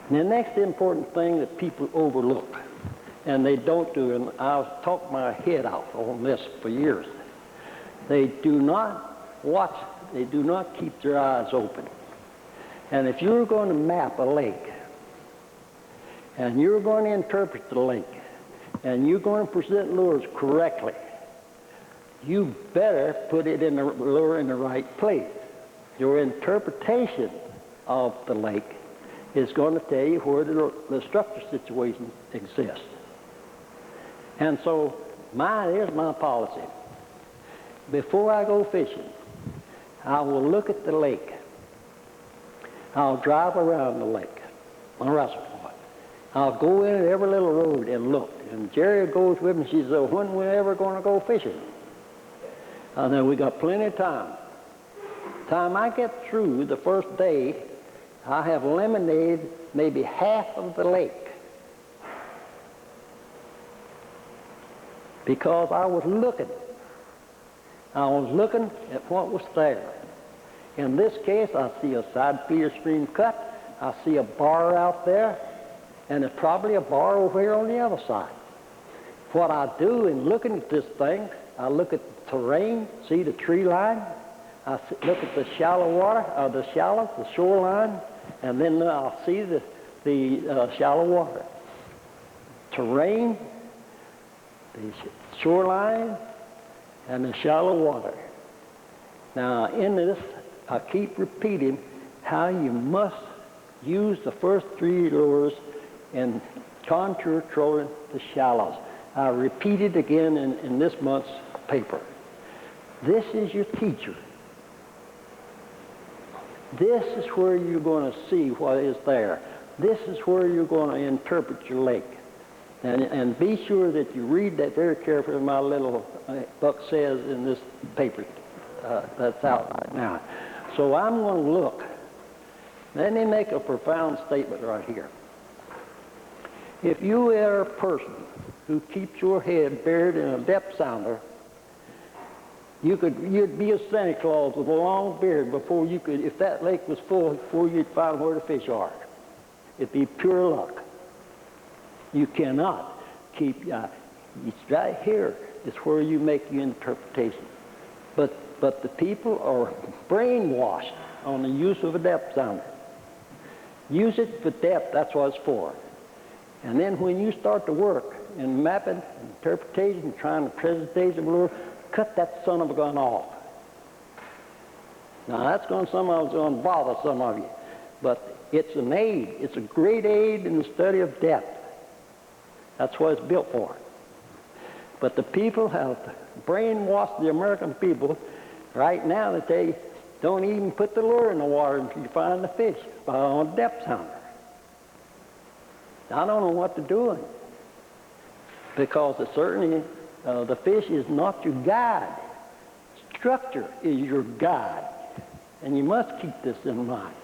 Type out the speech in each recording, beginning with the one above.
And the next important thing that people overlook, and they don't do, and I've talked my head out on this for years, they do not watch, they do not keep their eyes open. And if you're going to map a lake, and you're going to interpret the lake, and you're going to present lures correctly, you better put it in the lure in the right place. Your interpretation of the lake is going to tell you where the structure situation exists. And so here's my policy. Before I go fishing, I will look at the lake. I'll drive around the lake, my reservoir. I'll go in every little road and look. And Jerry goes with me. She says, when are we ever going to go fishing? And then we got plenty of time. Time I get through the first day, I have eliminated maybe half of the lake. Because I was looking. I was looking at what was there. In this case, I see a side feeder stream cut. I see a bar out there, and there's probably a bar over here on the other side. What I do in looking at this thing, I look at the terrain, see the tree line. I look at the shallow water, the shoreline, and then I'll see the shallow water. Terrain, the shoreline, and the shallow water. Now, in this, I keep repeating how you must use the first three lures in contour trolling the shallows. I repeat it again in this month's paper. This is your teacher. This is where you're going to see what is there. This is where you're going to interpret your lake. And be sure that you read that very carefully. My little book says in this paper that's out right now. So I'm going to look. Let me make a profound statement right here. If you are a person who keeps your head buried in a depth sounder, you'd be a Santa Claus with a long beard before you could, if that lake was full, before you'd find where the fish are. It'd be pure luck. You cannot keep, it's right here is where you make your interpretation. But the people are brainwashed on the use of a depth sounder. Use it for depth, that's what it's for. And then when you start to work in mapping, interpretation, trying to presentation of lure, cut that son of a gun off. Now that's going to bother some of you, but it's an aid. It's a great aid in the study of depth. That's what it's built for. But the people have brainwashed the American people right now that they don't even put the lure in the water until you find the fish on a depth sounder. I don't know what to do because it certainly the fish is not your guide. Structure is your guide, and you must keep this in mind.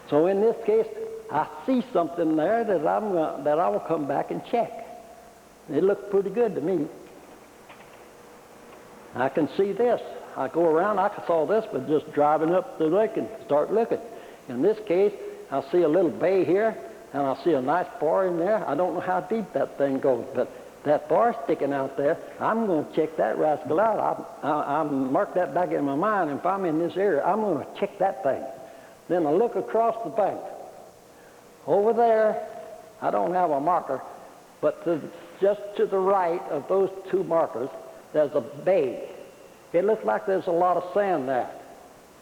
So in this case, I see something there that I will come back and check. It looked pretty good to me. I can see this. I go around, I saw this, but just driving up the lake and start looking. In this case, I see a little bay here, and I see a nice bar in there. I don't know how deep that thing goes, but that bar sticking out there, I'm going to check that rascal out. I mark that back in my mind, and if I'm in this area, I'm going to check that thing. Then I look across the bank. Over there, I don't have a marker, but just to the right of those two markers, there's a bay. It looks like there's a lot of sand there.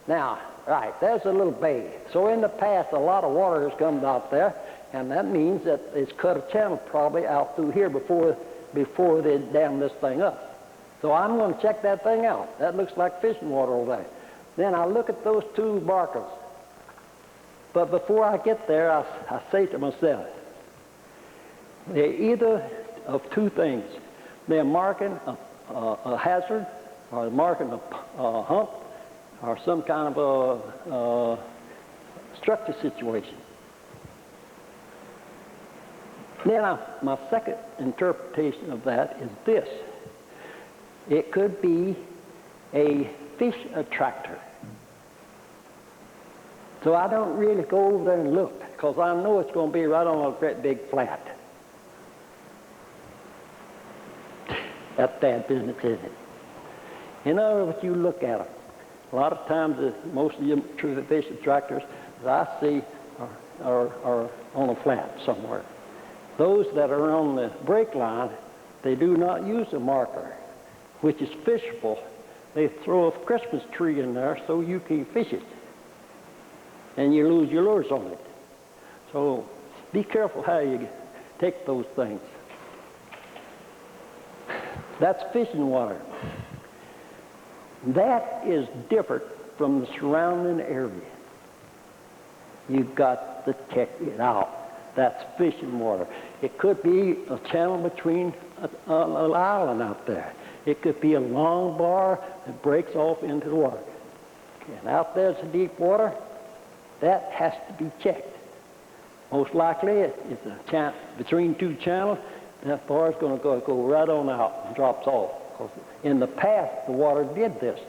Now, right, there's a little bay. So in the past, a lot of water has come out there, and that means that it's cut a channel probably out through here before they dam this thing up. So I'm going to check that thing out. That looks like fishing water over there. Then I look at those two markers. But before I get there, I say to myself, they're either of two things. They're marking a hazard, or marking a hump, or some kind of a structure situation. Then my second interpretation of that is this. It could be a fish attractor. So I don't really go over there and look, because I know it's going to be right on a great big flat. That's bad business, isn't it? In other words, you look at them. A lot of times, most of the fish attractors that I see are on a flat somewhere. Those that are on the break line, they do not use a marker, which is fishable. They throw a Christmas tree in there so you can fish it, and you lose your lures on it. So be careful how you take those things. That's fishing water. That is different from the surrounding area. You've got to check it out. That's fishing water. It could be a channel between an island out there. It could be a long bar that breaks off into the water. And out there's the deep water. That has to be checked. Most likely it's a channel between two channels. That bar is going to go right on out and drops off. Because in the past, the water did this.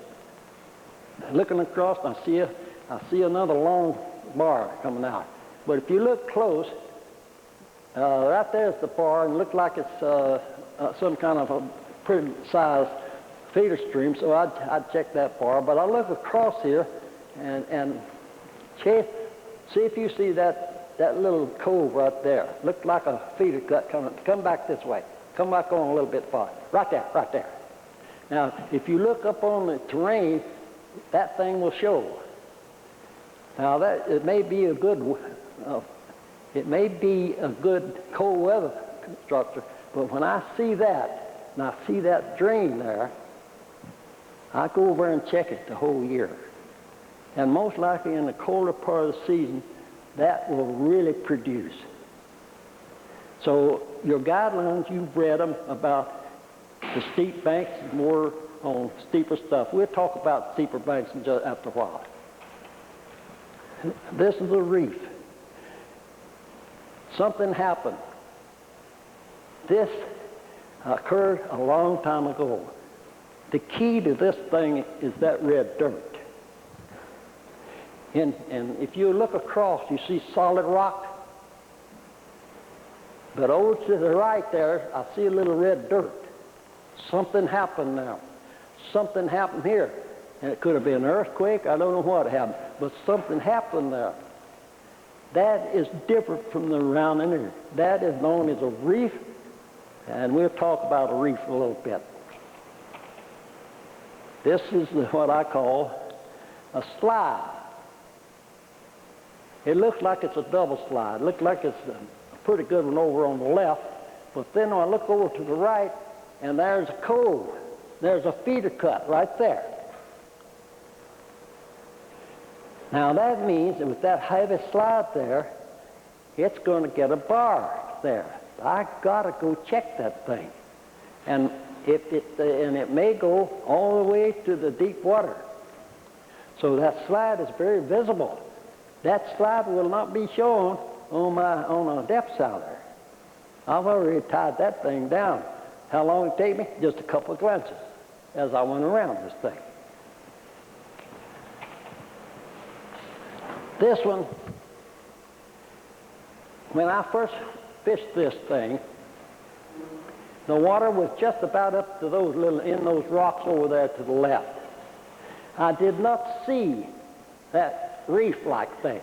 Looking across, I see another long bar coming out. But if you look close, right there's the bar, and it looks like it's some kind of a pretty sized feeder stream, so I'd check that bar. But I look across here and check, see if you see that little cove right there. Looked like a feeder cut coming. Come back this way. Come back on a little bit farther. Right there, right there. Now, if you look up on the terrain, that thing will show. Now, it may be a good cold weather structure, but when I see that, and I see that drain there, I go over and check it the whole year. And most likely in the colder part of the season, that will really produce. So your guidelines, you've read them about the steep banks, more on steeper stuff. We'll talk about steeper banks in just after a while. This is a reef. Something happened. This occurred a long time ago. The key to this thing is that red dirt. And if you look across, you see solid rock. But over to the right there, I see a little red dirt. Something happened now. Something happened here. And it could have been an earthquake. I don't know what happened. But something happened there. That is different from the surrounding area. That is known as a reef. And we'll talk about a reef a little bit. This is what I call a slide. It looks like it's a double slide. It looks like it's a pretty good one over on the left. But then when I look over to the right, and there's a cove. There's a feeder cut right there. Now that means that with that heavy slide there, it's going to get a bar there. I got to go check that thing. And it may go all the way to the deep water. So that slide is very visible. That slide will not be shown on a depth sounder. I've already tied that thing down. How long did it take me? Just a couple of glances as I went around this thing. This one, when I first fished this thing, the water was just about up to those rocks over there to the left. I did not see that reef-like thing.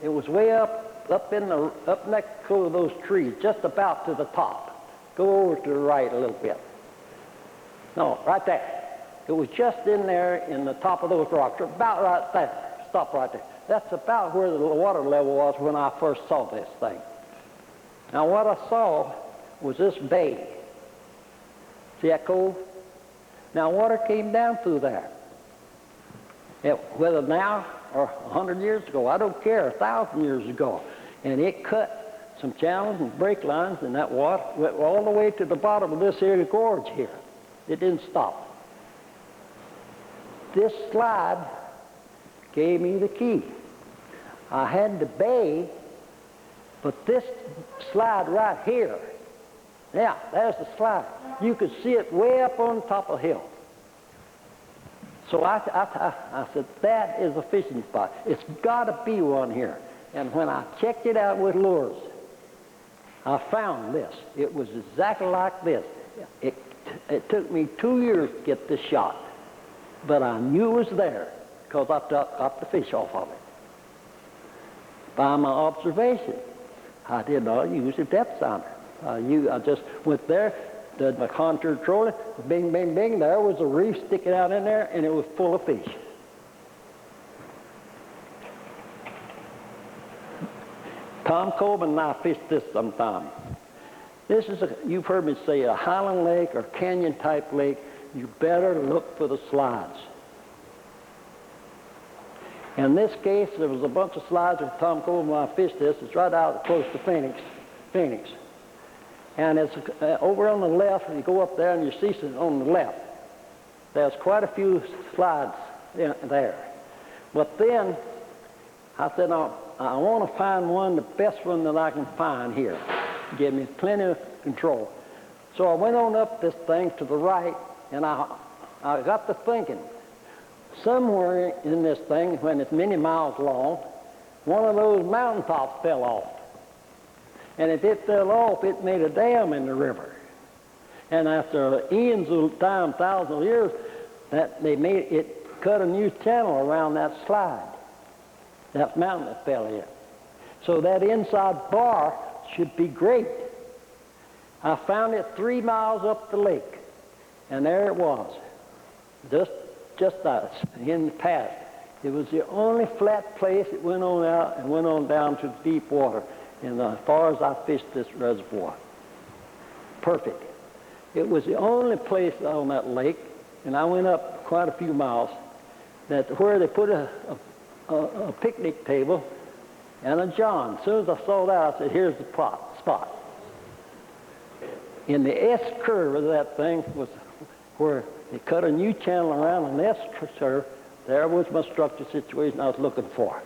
It was way up next to those trees, just about to the top. Go over to the right a little bit. No, right there. It was just in there in the top of those rocks, about right there. Stop right there. That's about where the water level was when I first saw this thing. Now what I saw was this bay. See that cove? Now water came down through there. Whether now or 100 years ago, I don't care, 1,000 years ago. And it cut some channels and break lines, and that water went all the way to the bottom of this area gorge here. It didn't stop. This slide gave me the key. I had the bay, but this slide right here, yeah, there's the slide. You could see it way up on top of the hill. So I said, that is a fishing spot. It's got to be one here. And when I checked it out with lures, I found this. It was exactly like this. It took me 2 years to get this shot, but I knew it was there because I got the fish off of it. By my observation, I did not use a depth sounder. I just went there, did my contour trolling, bing, bing, bing, there was a reef sticking out in there, and it was full of fish. Tom Coleman and I fished this sometime. This is, you've heard me say, a highland lake or canyon type lake. You better look for the slides. In this case, there was a bunch of slides with Tom Coleman when I fished this. It's right out close to Phoenix. And it's over on the left, you go up there and you see it on the left. There's quite a few slides there. But then I said, no, I want to find one, the best one that I can find here. Give me plenty of control. So I went on up this thing to the right, and I got to thinking, somewhere in this thing, when it's many miles long, one of those mountaintops fell off. And if it fell off, it made a dam in the river. And after eons of time, thousands of years, it cut a new channel around that slide, that mountain that fell in. So that inside bar should be great. I found it 3 miles up the lake, and there it was, just us in the past. It was the only flat place that went on out and went on down to deep water, and as far as I fished this reservoir. Perfect. It was the only place on that lake, and I went up quite a few miles, where they put a picnic table and a john. As soon as I saw that, I said, here's the spot. In the S curve of that thing was where they cut a new channel around an S curve. There was my structure situation I was looking for.